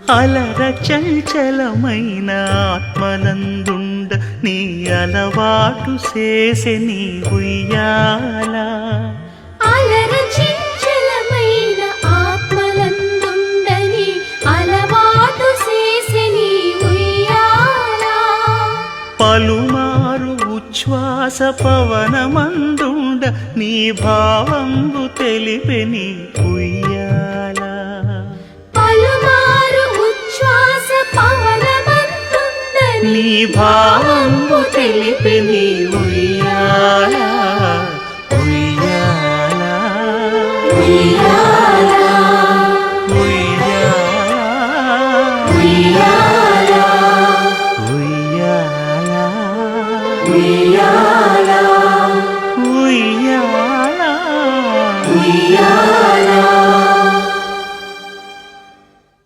అలర చంచలమైన ఆత్మలందుండ నీ అలవాటు చేసే నీ ఉయ్యాల అలర చంచలమైన ఆత్మలందుండ నీ అలవాటు చేసే నీ ఉయ్యాల పలుమారు ఉచ్ఛ్వాస పవనమందుండ నీ భావంబు తెలిపే నీ ఉయ్యాల పలుమారు ఉచ్ఛ్వాస పవనమందుండ నీ భావంబు తెలిపే నీ ఉయ్యాల